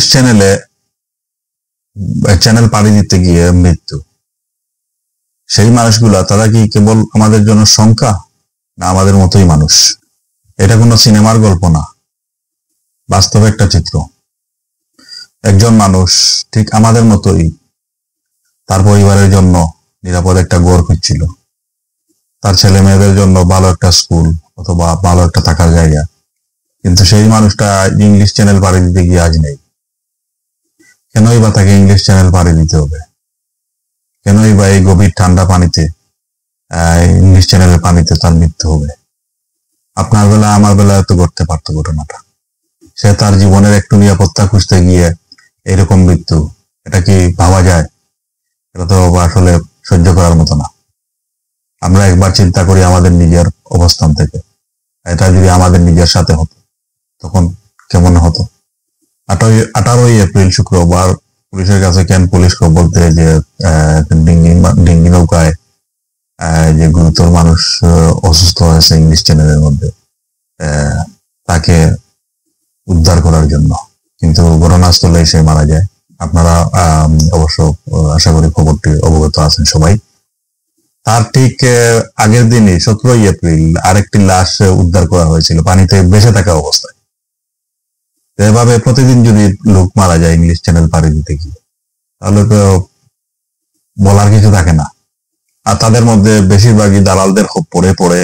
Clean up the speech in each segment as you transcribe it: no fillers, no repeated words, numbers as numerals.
English channel পাড়ি দিতে গিয়ে মৃত্যু। সেই মানুষগুলা তারা কি কেবল আমাদের জন্য সংখ্যা, না আমাদের মতোই মানুষ? এটা কোনো সিনেমার গল্প না, বাস্তব একটা চিত্র। একজন মানুষ ঠিক আমাদের মতোই তার পরিবারের জন্য নিরাপদ একটা ঘর খুঁজছিল, তার ছেলে মেয়েদের জন্য ভালো একটা স্কুল অথবা ভালো একটা থাকার জায়গা, কিন্তু সেই মানুষটা ইংলিশ চ্যানেল পাড়ি দিতে গিয়ে আজ নেই। কেনই বা তাকে ইংলিশ চ্যানেল পাড়ি দিতে হবে? কেনই বা এই গভীর ঠান্ডা পানিতে, ইংলিশ চ্যানেলের পানিতে তার মৃত্যু হবে? আপনার বেলা আমার বেলা তো ঘটতে পারতো ঘটনাটা। সে তার জীবনের একটু নিরাপত্তা খুঁজতে গিয়ে এরকম মৃত্যু, এটা কি ভাবা যায়? এটা তো আসলে সহ্য করার মতো না। আমরা একবার চিন্তা করি আমাদের নিজের অবস্থান থেকে, এটা যদি আমাদের নিজের সাথে হতো তখন কেমন হতো? 18ই এপ্রিল শুক্রবার পুলিশের কাছে কেন পুলিশ বলতে যে ডিঙ্গি নৌকায় যে গুরুতর মানুষ অসুস্থ হয়েছে ইংলিশ চ্যানেলের মধ্যে, তাকে উদ্ধার করার জন্য, কিন্তু ঘটনাস্থলে সে মারা যায়। আপনারা অবশ্য আশা করি খবরটি অবগত আছেন সবাই। তার ঠিক আগের দিনই 17ই এপ্রিল আরেকটি লাশ উদ্ধার করা হয়েছিল পানিতে ভেসে থাকা অবস্থায়। এভাবে প্রতিদিন যদি লোক মারা যায় ইংলিশ চ্যানেল পাড়ি দিতে গিয়ে, তাহলে তো বলার কিছু থাকে না। আর তাদের মধ্যে বেশিরভাগই দালালদের পড়ে পড়ে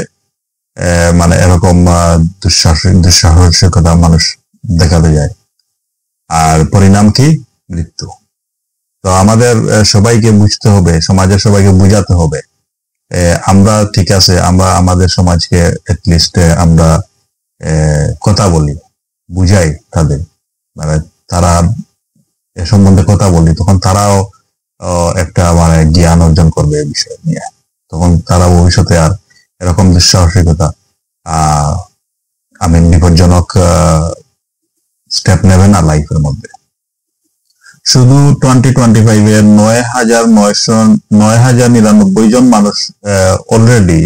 মানে এরকম দুঃসাহসিকতা মানুষ দেখাতে যায়, আর পরিণাম কি? মৃত্যু। তো আমাদের সবাইকে বুঝতে হবে, সমাজের সবাইকে বুঝাতে হবে, আমরা ঠিক আছে, আমরা আমাদের সমাজকে এটলিস্ট আমরা কথা বলি, বুঝাই তাদের, মানে তারা এ সম্বন্ধে কথা বলি, তখন তারাও একটা মানে জ্ঞান অর্জন করবে এই বিষয় নিয়ে। তখন তারা ভবিষ্যতে আর এরকম দুঃসাহসিকতা বিপজ্জনক স্টেপ নেবে না লাইফের মধ্যে। শুধু 2025-এ 9,999 জন মানুষ অলরেডি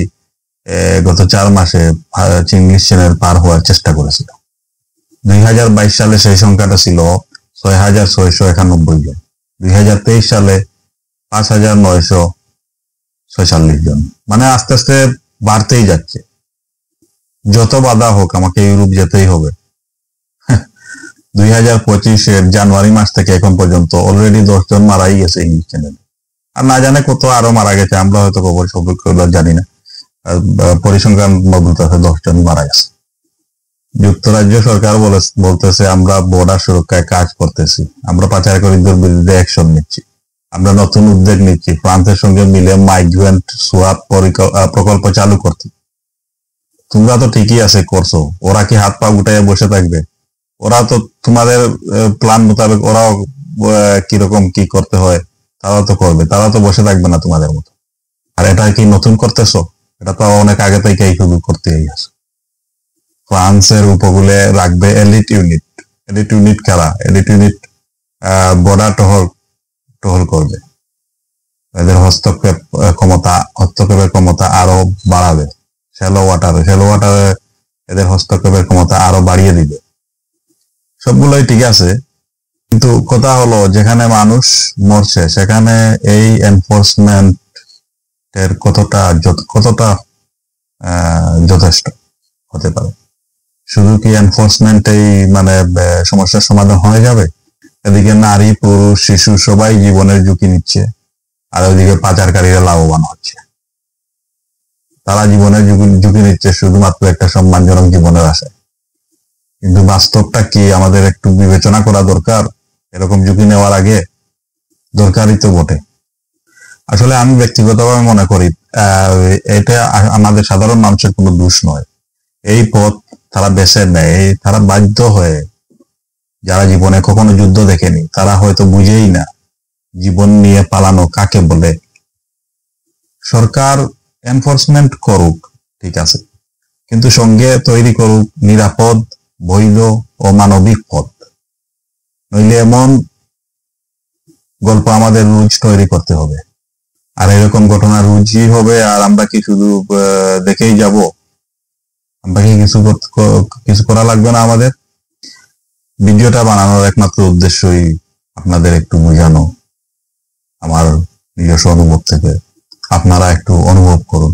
গত 4 মাসে ইংলিশ চ্যানেল পার হওয়ার চেষ্টা করেছিল। 2022 সালে সেই সংখ্যাটা ছিল 6,691 জন। 2023 সালে 5,946 জন। মানে আস্তে আস্তে বাড়তেই যাচ্ছে। যত বাধা হোক আমাকে ইউরোপ যেতেই হবে। 2025-এর জানুয়ারি মাস থেকে এখন পর্যন্ত অলরেডি 10 জন মারাই গেছে ইংলিশ চ্যানেলে। আর না জানে কত আরো মারা গেছে, আমরা হয়তো খবর জানি না। পরিসংখ্যান বলতেছে 10 জন মারা গেছে। যুক্তরাজ্য সরকার বলতেছে আমরা বর্ডার সুরক্ষায় কাজ করতেছি, আমরা পাচারকারীদের বিরুদ্ধে অ্যাকশন নিচ্ছি, আমরা নতুন উদ্যোগ নিচ্ছি ফ্রান্সের সঙ্গে মিলে মাইগ্রেন্ট সোয়াপ প্রকল্প চালু করতে। তোমরা তো ঠিকই আছে করছো, ওরা কি হাত পা গুটাইয়ে বসে থাকবে? ওরা তো তোমাদের প্ল্যান মোতাবেক ওরাও কিরকম কি করতে হয় তারা তো করবে, তারা তো বসে থাকবে না তোমাদের মতো। আর এটা কি নতুন করতেছো? এটা তো অনেক আগে থেকেই শুরু করতেই আছে। ফ্রান্সের উপকূলে রাখবে এলিট ইউনিট। এলিট ইউনিট কারা? এলিট ইউনিট বর্ডার টহল করবে। এদের হস্তক্ষেপের ক্ষমতা আরো বাড়াবে। শ্যালো ওয়াটারে এদের হস্তক্ষেপের ক্ষমতা আরো বাড়িয়ে দিবে। সবগুলোই ঠিক আছে, কিন্তু কথা হলো যেখানে মানুষ মরছে সেখানে এই এনফোর্সমেন্ট এর কতটা যথেষ্ট হতে পারে? শুধু কি এনফোর্সমেন্টেই মানে সমস্যার সমাধান হয়ে যাবে? এদিকে নারী পুরুষ শিশু সবাই জীবনের ঝুঁকি নিচ্ছে, আর ওইদিকে পাচারকারীরা লাভবান হচ্ছে। তারা জীবনের ঝুঁকি নিচ্ছে শুধুমাত্র একটা সম্মানজনক জীবনের আশায়। কিন্তু বাস্তবটা কি আমাদের একটু বিবেচনা করা দরকার এরকম ঝুঁকি নেওয়ার আগে? দরকারই তো বটে। আসলে আমি ব্যক্তিগতভাবে মনে করি এটা আমাদের সাধারণ মানুষের কোনো দোষ নয়। এই পথ তারা বেছে নেয়, তারা বাধ্য হয়ে। যারা জীবনে কখনো যুদ্ধ দেখেনি তারা হয়তো বুঝেই না জীবন নিয়ে পালানো কাকে বলে। সরকার এনফোর্সমেন্ট করুক, ঠিক আছে, কিন্তু সঙ্গে তৈরি করুক নিরাপদ, বৈধ ও মানবিক পথ। নইলে এমন গল্প আমাদের রোজ তৈরি করতে হবে। আর এরকম ঘটনা রোজই হবে, আর আমরা কি শুধু দেখেই যাব? আমরা কি কিছু করা লাগবে না আমাদের? ভিডিওটা বানানোর একমাত্র উদ্দেশ্যই আপনাদের একটু বোঝানো, আমার নিজস্ব অনুভব থেকে। আপনারা একটু অনুভব করুন।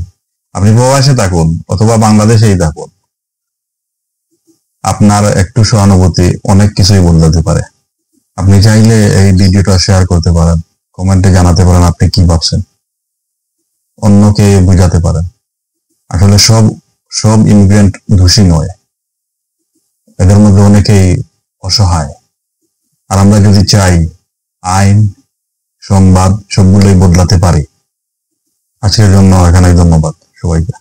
আপনি প্রবাসে থাকুন অথবা বাংলাদেশেই থাকুন, আপনার একটু সহানুভূতি অনেক কিছুই বদলাতে পারে। আপনি চাইলে এই ভিডিওটা শেয়ার করতে পারেন, কমেন্টে জানাতে পারেন আপনি কি ভাবছেন, অন্যকে বোঝাতে পারেন। আসলে সব ইমিগ্রেন্ট দোষী নয়, এদের মধ্যে অনেকেই অসহায়। আর আমরা যদি চাই আইন, সংবাদ সবগুলোই বদলাতে পারি। আজকের জন্য এখানে ধন্যবাদ সবাইকে।